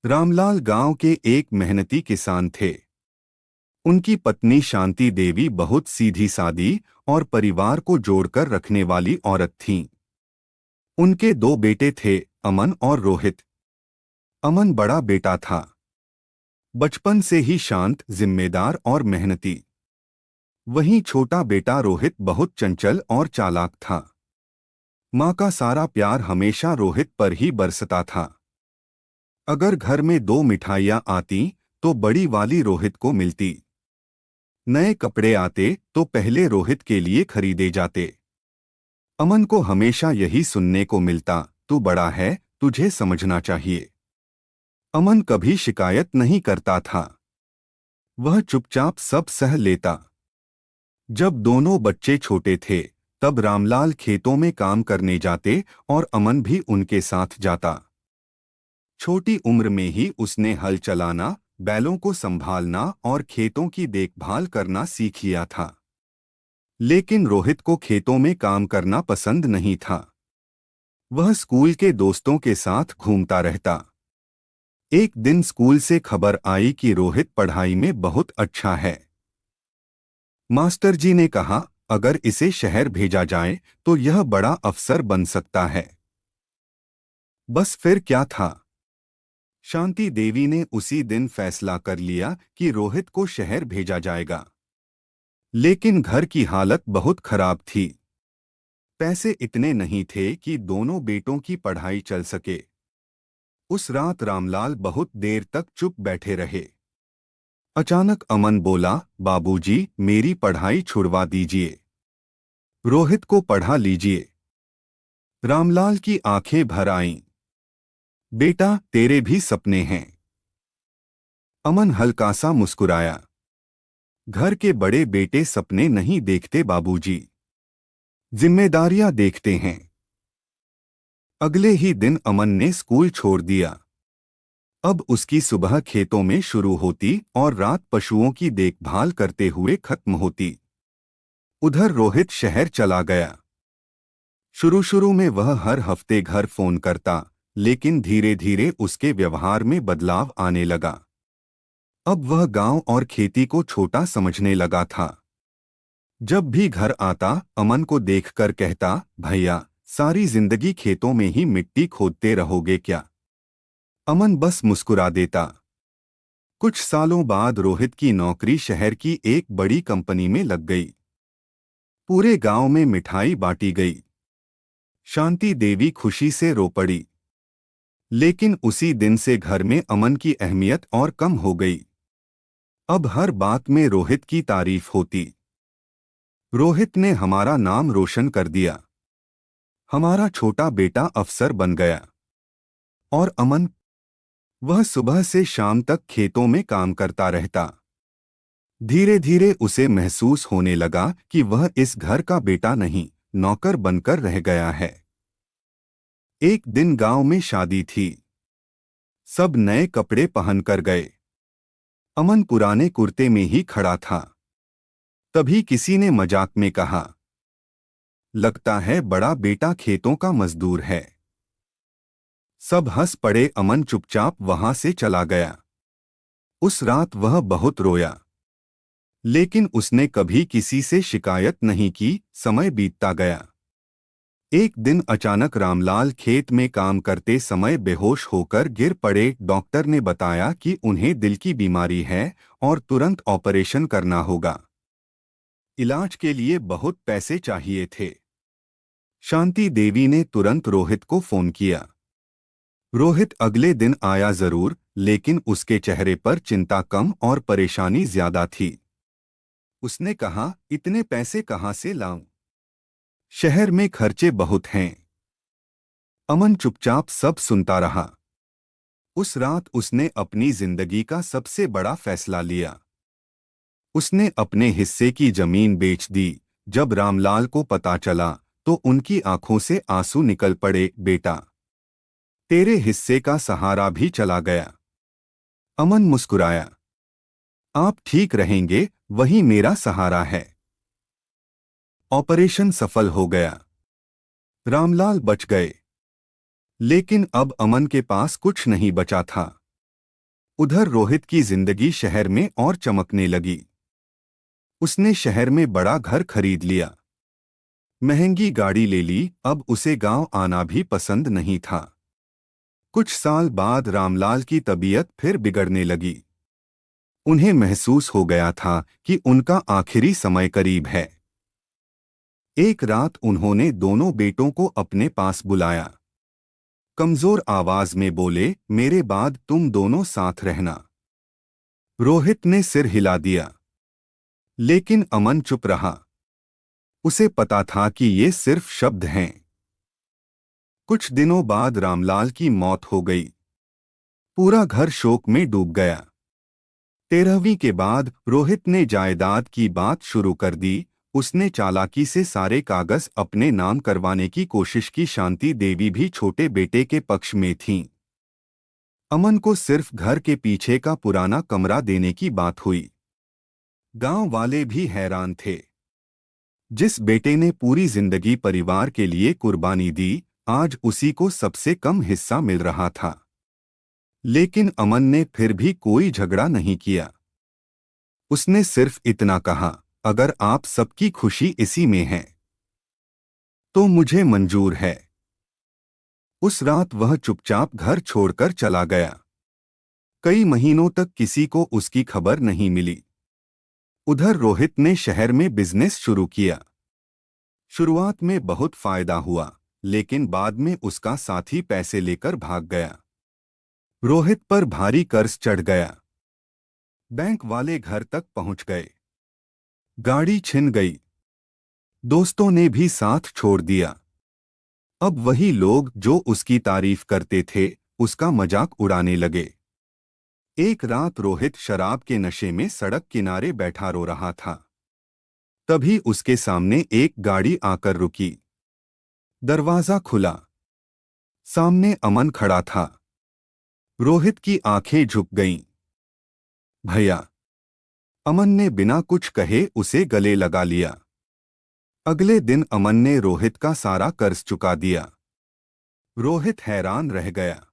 रामलाल गांव के एक मेहनती किसान थे। उनकी पत्नी शांति देवी बहुत सीधी सादी और परिवार को जोड़कर रखने वाली औरत थीं। उनके दो बेटे थे, अमन और रोहित। अमन बड़ा बेटा था, बचपन से ही शांत, जिम्मेदार और मेहनती। वहीं छोटा बेटा रोहित बहुत चंचल और चालाक था। माँ का सारा प्यार हमेशा रोहित पर ही बरसता था। अगर घर में दो मिठाइयाँ आती तो बड़ी वाली रोहित को मिलती। नए कपड़े आते तो पहले रोहित के लिए खरीदे जाते। अमन को हमेशा यही सुनने को मिलता, तू बड़ा है, तुझे समझना चाहिए। अमन कभी शिकायत नहीं करता था। वह चुपचाप सब सह लेता। जब दोनों बच्चे छोटे थे तब रामलाल खेतों में काम करने जाते और अमन भी उनके साथ जाता। छोटी उम्र में ही उसने हल चलाना, बैलों को संभालना और खेतों की देखभाल करना सीख लिया था। लेकिन रोहित को खेतों में काम करना पसंद नहीं था। वह स्कूल के दोस्तों के साथ घूमता रहता। एक दिन स्कूल से खबर आई कि रोहित पढ़ाई में बहुत अच्छा है। मास्टर जी ने कहा, अगर इसे शहर भेजा जाए तो यह बड़ा अफसर बन सकता है। बस फिर क्या था? शांति देवी ने उसी दिन फैसला कर लिया कि रोहित को शहर भेजा जाएगा। लेकिन घर की हालत बहुत खराब थी। पैसे इतने नहीं थे कि दोनों बेटों की पढ़ाई चल सके। उस रात रामलाल बहुत देर तक चुप बैठे रहे। अचानक अमन बोला, बाबूजी, मेरी पढ़ाई छुड़वा दीजिए। रोहित को पढ़ा लीजिए। रामलाल की आंखें भर आईं। बेटा, तेरे भी सपने हैं। अमन हल्का सा मुस्कुराया। घर के बड़े बेटे सपने नहीं देखते बाबूजी, जिम्मेदारियां देखते हैं। अगले ही दिन अमन ने स्कूल छोड़ दिया। अब उसकी सुबह खेतों में शुरू होती और रात पशुओं की देखभाल करते हुए खत्म होती। उधर रोहित शहर चला गया। शुरू शुरू में वह हर हफ्ते घर फोन करता, लेकिन धीरे धीरे उसके व्यवहार में बदलाव आने लगा। अब वह गांव और खेती को छोटा समझने लगा था। जब भी घर आता अमन को देखकर कहता, भैया, सारी जिंदगी खेतों में ही मिट्टी खोदते रहोगे क्या? अमन बस मुस्कुरा देता। कुछ सालों बाद रोहित की नौकरी शहर की एक बड़ी कंपनी में लग गई। पूरे गांव में मिठाई बांटी गई। शांति देवी खुशी से रो पड़ी। लेकिन उसी दिन से घर में अमन की अहमियत और कम हो गई। अब हर बात में रोहित की तारीफ होती। रोहित ने हमारा नाम रोशन कर दिया। हमारा छोटा बेटा अफसर बन गया। और अमन, वह सुबह से शाम तक खेतों में काम करता रहता। धीरे धीरे उसे महसूस होने लगा कि वह इस घर का बेटा नहीं, नौकर बनकर रह गया है। एक दिन गांव में शादी थी। सब नए कपड़े पहनकर गए। अमन पुराने कुर्ते में ही खड़ा था। तभी किसी ने मजाक में कहा, लगता है बड़ा बेटा खेतों का मजदूर है। सब हंस पड़े। अमन चुपचाप वहां से चला गया। उस रात वह बहुत रोया। लेकिन उसने कभी किसी से शिकायत नहीं की। समय बीतता गया। एक दिन अचानक रामलाल खेत में काम करते समय बेहोश होकर गिर पड़े। डॉक्टर ने बताया कि उन्हें दिल की बीमारी है और तुरंत ऑपरेशन करना होगा। इलाज के लिए बहुत पैसे चाहिए थे। शांति देवी ने तुरंत रोहित को फोन किया। रोहित अगले दिन आया जरूर, लेकिन उसके चेहरे पर चिंता कम और परेशानी ज्यादा थी। उसने कहा, इतने पैसे कहाँ से लाऊं? शहर में खर्चे बहुत हैं। अमन चुपचाप सब सुनता रहा। उस रात उसने अपनी जिंदगी का सबसे बड़ा फैसला लिया। उसने अपने हिस्से की जमीन बेच दी। जब रामलाल को पता चला तो उनकी आंखों से आंसू निकल पड़े। बेटा, तेरे हिस्से का सहारा भी चला गया। अमन मुस्कुराया। आप ठीक रहेंगे, वही मेरा सहारा है। ऑपरेशन सफल हो गया। रामलाल बच गए। लेकिन अब अमन के पास कुछ नहीं बचा था। उधर रोहित की जिंदगी शहर में और चमकने लगी। उसने शहर में बड़ा घर खरीद लिया, महंगी गाड़ी ले ली। अब उसे गांव आना भी पसंद नहीं था। कुछ साल बाद रामलाल की तबीयत फिर बिगड़ने लगी। उन्हें महसूस हो गया था कि उनका आखिरी समय करीब है। एक रात उन्होंने दोनों बेटों को अपने पास बुलाया। कमजोर आवाज में बोले, मेरे बाद तुम दोनों साथ रहना। रोहित ने सिर हिला दिया, लेकिन अमन चुप रहा। उसे पता था कि ये सिर्फ शब्द हैं। कुछ दिनों बाद रामलाल की मौत हो गई। पूरा घर शोक में डूब गया। 13वीं के बाद रोहित ने जायदाद की बात शुरू कर दी। उसने चालाकी से सारे कागज अपने नाम करवाने की कोशिश की। शांति देवी भी छोटे बेटे के पक्ष में थीं। अमन को सिर्फ घर के पीछे का पुराना कमरा देने की बात हुई। गांव वाले भी हैरान थे। जिस बेटे ने पूरी जिंदगी परिवार के लिए कुर्बानी दी, आज उसी को सबसे कम हिस्सा मिल रहा था। लेकिन अमन ने फिर भी कोई झगड़ा नहीं किया। उसने सिर्फ इतना कहा, अगर आप सबकी खुशी इसी में है तो मुझे मंजूर है। उस रात वह चुपचाप घर छोड़कर चला गया। कई महीनों तक किसी को उसकी खबर नहीं मिली। उधर रोहित ने शहर में बिजनेस शुरू किया। शुरुआत में बहुत फायदा हुआ, लेकिन बाद में उसका साथी पैसे लेकर भाग गया। रोहित पर भारी कर्ज चढ़ गया। बैंक वाले घर तक पहुंच गए। गाड़ी छिन गई। दोस्तों ने भी साथ छोड़ दिया। अब वही लोग जो उसकी तारीफ करते थे, उसका मजाक उड़ाने लगे। एक रात रोहित शराब के नशे में सड़क किनारे बैठा रो रहा था। तभी उसके सामने एक गाड़ी आकर रुकी। दरवाजा खुला। सामने अमन खड़ा था। रोहित की आंखें झुक गईं। भैया। अमन ने बिना कुछ कहे उसे गले लगा लिया। अगले दिन अमन ने रोहित का सारा कर्ज चुका दिया। रोहित हैरान रह गया।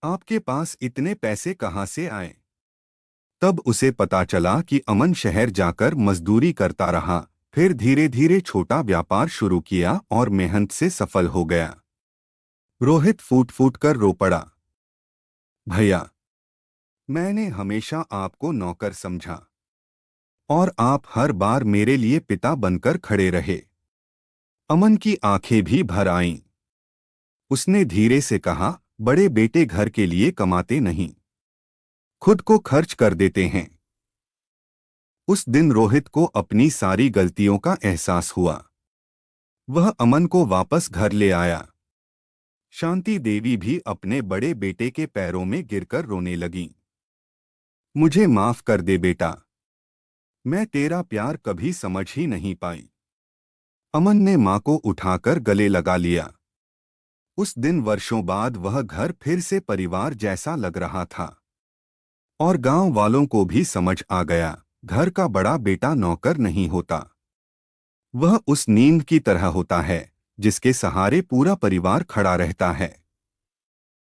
आपके पास इतने पैसे कहां से आए? तब उसे पता चला कि अमन शहर जाकर मजदूरी करता रहा, फिर धीरे धीरे छोटा व्यापार शुरू किया और मेहनत से सफल हो गया। रोहित फूट फूट कर रो पड़ा। भैया, मैंने हमेशा आपको नौकर समझा और आप हर बार मेरे लिए पिता बनकर खड़े रहे। अमन की आंखें भी भर आईं। उसने धीरे से कहा, बड़े बेटे घर के लिए कमाते नहीं, खुद को खर्च कर देते हैं। उस दिन रोहित को अपनी सारी गलतियों का एहसास हुआ। वह अमन को वापस घर ले आया। शांति देवी भी अपने बड़े बेटे के पैरों में गिरकर रोने लगी। मुझे माफ कर दे बेटा, मैं तेरा प्यार कभी समझ ही नहीं पाई। अमन ने मां को उठाकर गले लगा लिया। उस दिन वर्षों बाद वह घर फिर से परिवार जैसा लग रहा था और गांव वालों को भी समझ आ गया, घर का बड़ा बेटा नौकर नहीं होता। वह उस नींद की तरह होता है जिसके सहारे पूरा परिवार खड़ा रहता है।